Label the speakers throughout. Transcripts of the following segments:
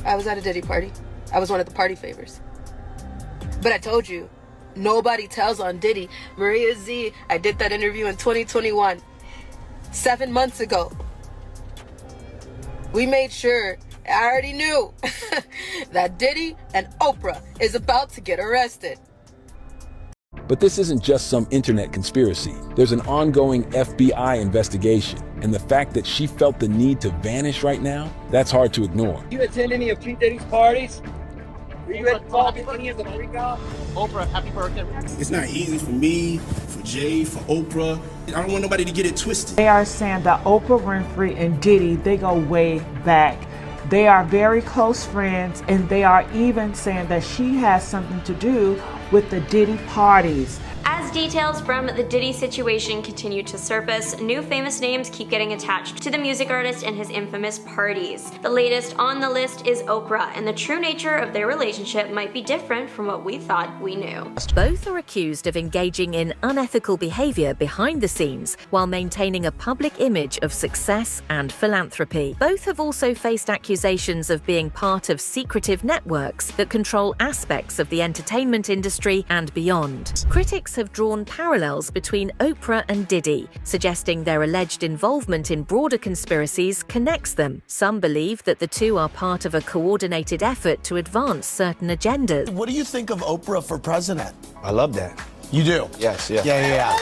Speaker 1: I was at a Diddy party. I was one of the party favors. But I told you, nobody tells on Diddy. Maria Z, I did that interview in 2021, 7 months ago. We made sure, I already knew, that Diddy and Oprah is about to get arrested.
Speaker 2: But this isn't just some internet conspiracy. There's an ongoing FBI investigation, and the fact that she felt the need to vanish right now, that's hard to ignore.
Speaker 3: Do you attend any of Pete Diddy's parties? Were you involved in any of the freak-out?
Speaker 4: Oprah, happy birthday.
Speaker 5: It's not easy for me, for Jay, for Oprah. I don't want nobody to get it twisted.
Speaker 6: They are saying that Oprah Winfrey and Diddy, they go way back. They are very close friends, and they are even saying that she has something to do with the Diddy parties.
Speaker 7: As details from the Diddy situation continue to surface, new famous names keep getting attached to the music artist and his infamous parties. The latest on the list is Oprah, and the true nature of their relationship might be different from what we thought we knew.
Speaker 8: Both are accused of engaging in unethical behavior behind the scenes while maintaining a public image of success and philanthropy. Both have also faced accusations of being part of secretive networks that control aspects of the entertainment industry and beyond. Critics have drawn parallels between Oprah and Diddy, suggesting their alleged involvement in broader conspiracies connects them. Some believe that the two are part of a coordinated effort to advance certain agendas.
Speaker 4: What do you think of Oprah for president?
Speaker 3: I love that.
Speaker 4: You do?
Speaker 3: Yes, yeah.
Speaker 4: Yeah.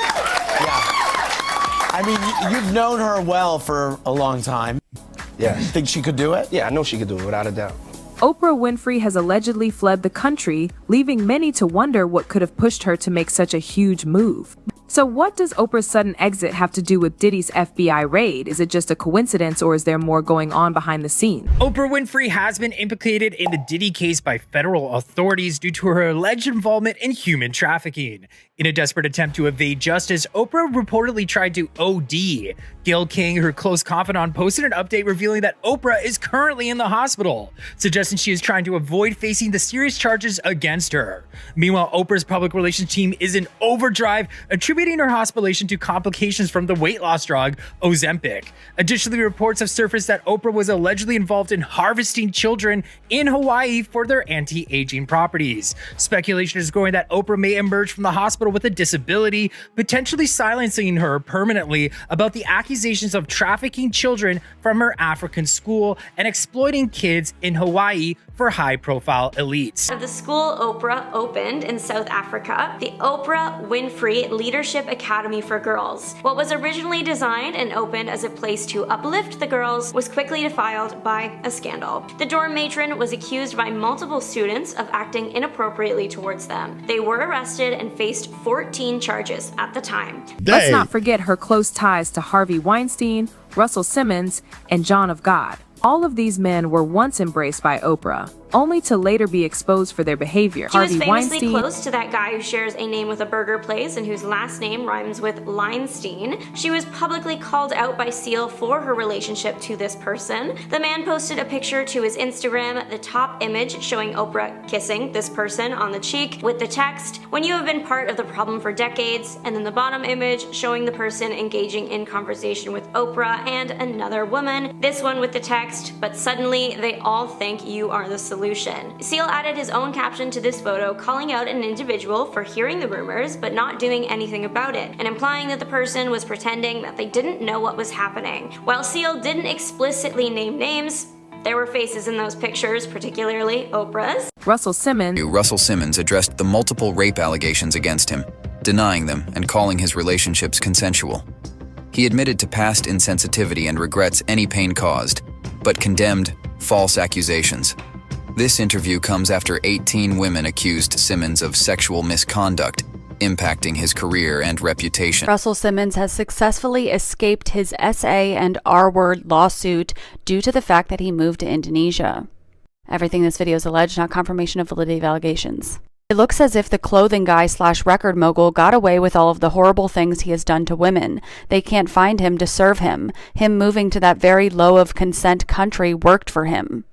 Speaker 4: I mean, you've known her well for a long time.
Speaker 3: Yes.
Speaker 4: Think she could do it?
Speaker 3: Yeah, I know she could do it, without a doubt.
Speaker 9: Oprah Winfrey has allegedly fled the country, leaving many to wonder what could have pushed her to make such a huge move. So what does Oprah's sudden exit have to do with Diddy's FBI raid? Is it just a coincidence, or is there more going on behind the scenes?
Speaker 10: Oprah Winfrey has been implicated in the Diddy case by federal authorities due to her alleged involvement in human trafficking. In a desperate attempt to evade justice, Oprah reportedly tried to OD. Gayle King, her close confidant, posted an update revealing that Oprah is currently in the hospital, suggesting she is trying to avoid facing the serious charges against her. Meanwhile, Oprah's public relations team is in overdrive, attributing her hospitalization to complications from the weight loss drug Ozempic. Additionally, reports have surfaced that Oprah was allegedly involved in harvesting children in Hawaii for their anti-aging properties. Speculation is growing that Oprah may emerge from the hospital with a disability, potentially silencing her permanently about the accusations of trafficking children from her African school and exploiting kids in Hawaii for high-profile elites.
Speaker 7: The school Oprah opened in South Africa, the Oprah Winfrey Leadership Academy for Girls. What was originally designed and opened as a place to uplift the girls was quickly defiled by a scandal. The dorm matron was accused by multiple students of acting inappropriately towards them. They were arrested and faced 14 charges at the time.
Speaker 9: Let's not forget her close ties to Harvey Weinstein, Russell Simmons, and John of God. All of these men were once embraced by Oprah, only to later be exposed for their behavior.
Speaker 7: She was famously close to that guy who shares a name with a burger place and whose last name rhymes with Leinstein. She was publicly called out by Seal for her relationship to this person. The man posted a picture to his Instagram, the top image showing Oprah kissing this person on the cheek with the text, "When you have been part of the problem for decades," and then the bottom image showing the person engaging in conversation with Oprah and another woman, this one with the text, "But suddenly they all think you are the solution." Seal added his own caption to this photo, calling out an individual for hearing the rumors but not doing anything about it, and implying that the person was pretending that they didn't know what was happening. While Seal didn't explicitly name names, there were faces in those pictures, particularly Oprah's.
Speaker 9: Russell Simmons
Speaker 11: addressed the multiple rape allegations against him, denying them and calling his relationships consensual. He admitted to past insensitivity and regrets any pain caused, but condemned false accusations. This interview comes after 18 women accused Simmons of sexual misconduct, impacting his career and reputation.
Speaker 12: Russell Simmons has successfully escaped his SA and R-word lawsuit due to the fact that he moved to Indonesia. Everything in this video is alleged, not confirmation of validity of allegations. It looks as if the clothing guy / record mogul got away with all of the horrible things he has done to women. They can't find him to serve him. Him moving to that very low of consent country worked for him.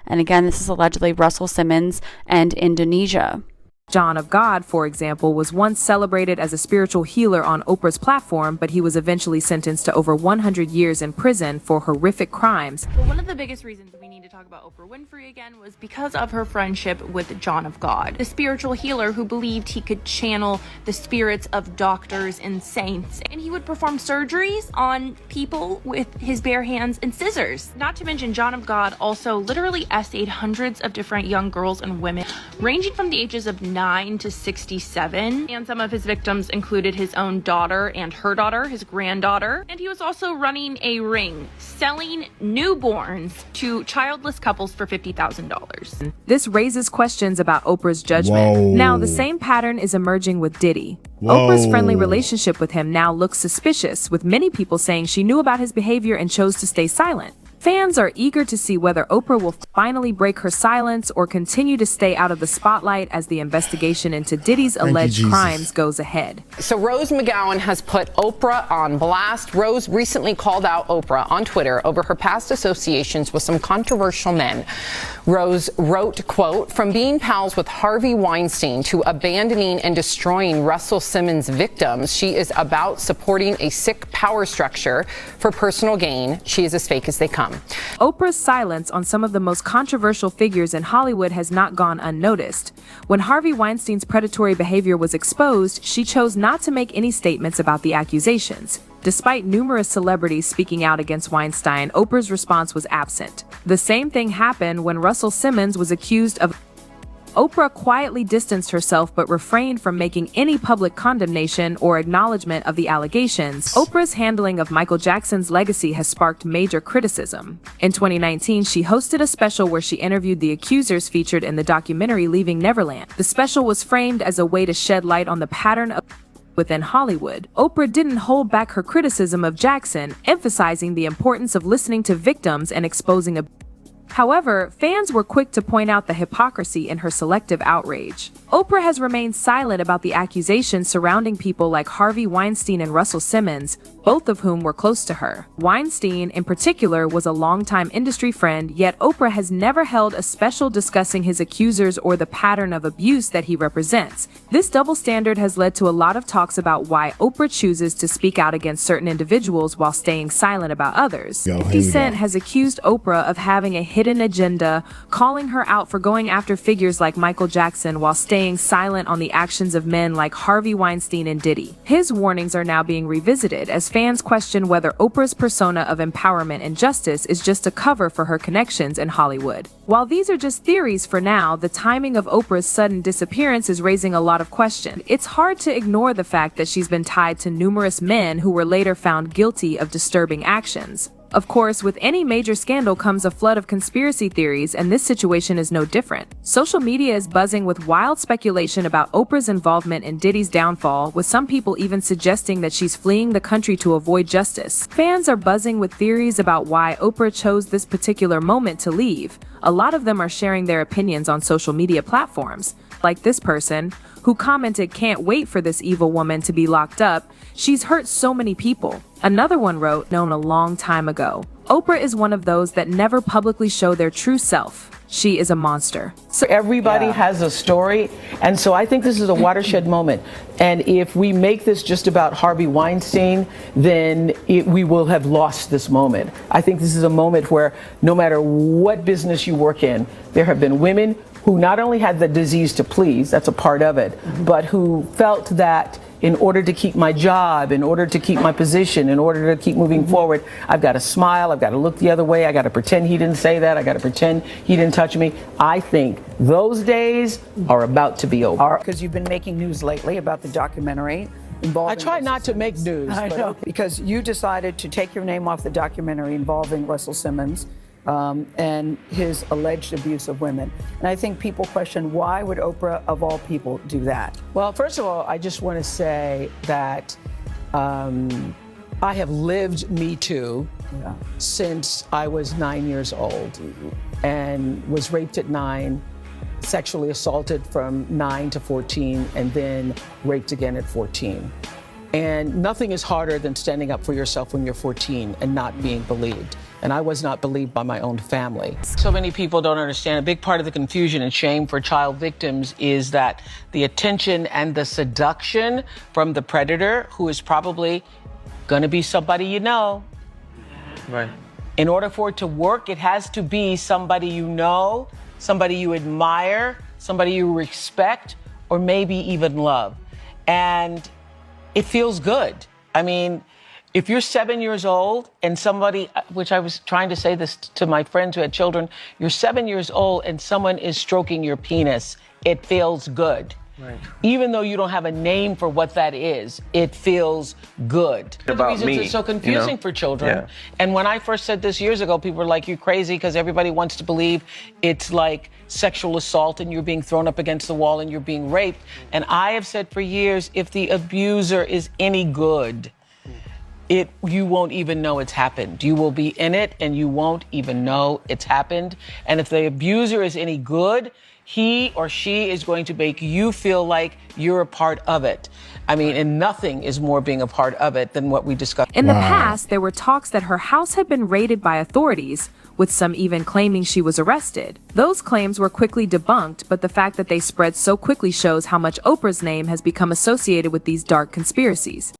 Speaker 12: And again, this is allegedly Russell Simmons and Indonesia.
Speaker 9: John of God, for example, was once celebrated as a spiritual healer on Oprah's platform, but he was eventually sentenced to over 100 years in prison for horrific crimes.
Speaker 13: Well, one of the biggest reasons we need to talk talk about Oprah Winfrey again was because of her friendship with John of God, a spiritual healer who believed he could channel the spirits of doctors and saints, and he would perform surgeries on people with his bare hands and scissors. Not to mention, John of God also literally essayed hundreds of different young girls and women, ranging from the ages of 9 to 67, and some of his victims included his own daughter and her daughter, his granddaughter, and he was also running a ring selling newborns to childless couples for $50,000.
Speaker 9: This raises questions about Oprah's judgment.
Speaker 14: Whoa.
Speaker 9: Now, the same pattern is emerging with Diddy.
Speaker 14: Whoa.
Speaker 9: Oprah's friendly relationship with him now looks suspicious, with many people saying she knew about his behavior and chose to stay silent. Fans are eager to see whether Oprah will finally break her silence or continue to stay out of the spotlight as the investigation into Diddy's alleged crimes goes ahead.
Speaker 15: So Rose McGowan has put Oprah on blast. Rose recently called out Oprah on Twitter over her past associations with some controversial men. Rose wrote, quote, "From being pals with Harvey Weinstein to abandoning and destroying Russell Simmons' victims, she is about supporting a sick power structure for personal gain. She is as fake as they come."
Speaker 9: Oprah's silence on some of the most controversial figures in Hollywood has not gone unnoticed. When Harvey Weinstein's predatory behavior was exposed, she chose not to make any statements about the accusations. Despite numerous celebrities speaking out against Weinstein, Oprah's response was absent. The same thing happened when Russell Simmons was accused of. Oprah quietly distanced herself but refrained from making any public condemnation or acknowledgement of the allegations. Oprah's handling of Michael Jackson's legacy has sparked major criticism. In 2019, she hosted a special where she interviewed the accusers featured in the documentary Leaving Neverland. The special was framed as a way to shed light on the pattern of within Hollywood. Oprah didn't hold back her criticism of Jackson, emphasizing the importance of listening to victims and exposing abuse. However, fans were quick to point out the hypocrisy in her selective outrage. Oprah has remained silent about the accusations surrounding people like Harvey Weinstein and Russell Simmons, both of whom were close to her. Weinstein, in particular, was a longtime industry friend, yet Oprah has never held a special discussing his accusers or the pattern of abuse that he represents. This double standard has led to a lot of talks about why Oprah chooses to speak out against certain individuals while staying silent about others. 50 Cent has accused Oprah of having a hidden agenda, calling her out for going after figures like Michael Jackson while staying silent on the actions of men like Harvey Weinstein and Diddy. His warnings are now being revisited as fans question whether Oprah's persona of empowerment and justice is just a cover for her connections in Hollywood. While these are just theories for now, the timing of Oprah's sudden disappearance is raising a lot of questions. It's hard to ignore the fact that she's been tied to numerous men who were later found guilty of disturbing actions. Of course, with any major scandal comes a flood of conspiracy theories, and this situation is no different. Social media is buzzing with wild speculation about Oprah's involvement in Diddy's downfall, with some people even suggesting that she's fleeing the country to avoid justice. Fans are buzzing with theories about why Oprah chose this particular moment to leave. A lot of them are sharing their opinions on social media platforms. Like this person, who commented, "Can't wait for this evil woman to be locked up. She's hurt so many people." Another one wrote, "Known a long time ago. Oprah is one of those that never publicly show their true self. She is a monster."
Speaker 16: So everybody has a story, and so I think this is a watershed moment. And if we make this just about Harvey Weinstein, then we will have lost this moment. I think this is a moment where no matter what business you work in, there have been women who not only had the disease to please, that's a part of it, but who felt that in order to keep my job, in order to keep my position, in order to keep moving forward, I've got to smile, I've got to look the other way, I got to pretend he didn't say that, I got to pretend he didn't touch me. I think those days are about to be over.
Speaker 17: Because you've been making news lately about the documentary involving.
Speaker 16: I try not to make news.
Speaker 17: I know, because you decided to take your name off the documentary involving Russell Simmons and his alleged abuse of women. And I think people question, why would Oprah, of all people, do that?
Speaker 16: Well, first of all, I just want to say that I have lived Me Too since I was 9 years old and was raped at 9, sexually assaulted from 9 to 14, and then raped again at 14. And nothing is harder than standing up for yourself when you're 14 and not being believed. And I was not believed by my own family. So many people don't understand. A big part of the confusion and shame for child victims is that the attention and the seduction from the predator, who is probably going to be somebody you know.
Speaker 18: Right.
Speaker 16: In order for it to work, it has to be somebody you know, somebody you admire, somebody you respect, or maybe even love. And it feels good. I mean, if you're 7 years old and somebody, which I was trying to say this to my friends who had children, you're 7 years old and someone is stroking your penis, it feels good. Right. Even though you don't have a name for what that is, it feels good. One of the reasons it's so confusing for children. Yeah. And when I first said this years ago, people were like, you're crazy, because everybody wants to believe it's like sexual assault and you're being thrown up against the wall and you're being raped. And I have said for years, if the abuser is any good, you won't even know it's happened. You will be in it and you won't even know it's happened. And if the abuser is any good, he or she is going to make you feel like you're a part of it. I mean, and nothing is more being a part of it than what we discussed.
Speaker 9: In the past, there were talks that her house had been raided by authorities, with some even claiming she was arrested. Those claims were quickly debunked, but the fact that they spread so quickly shows how much Oprah's name has become associated with these dark conspiracies.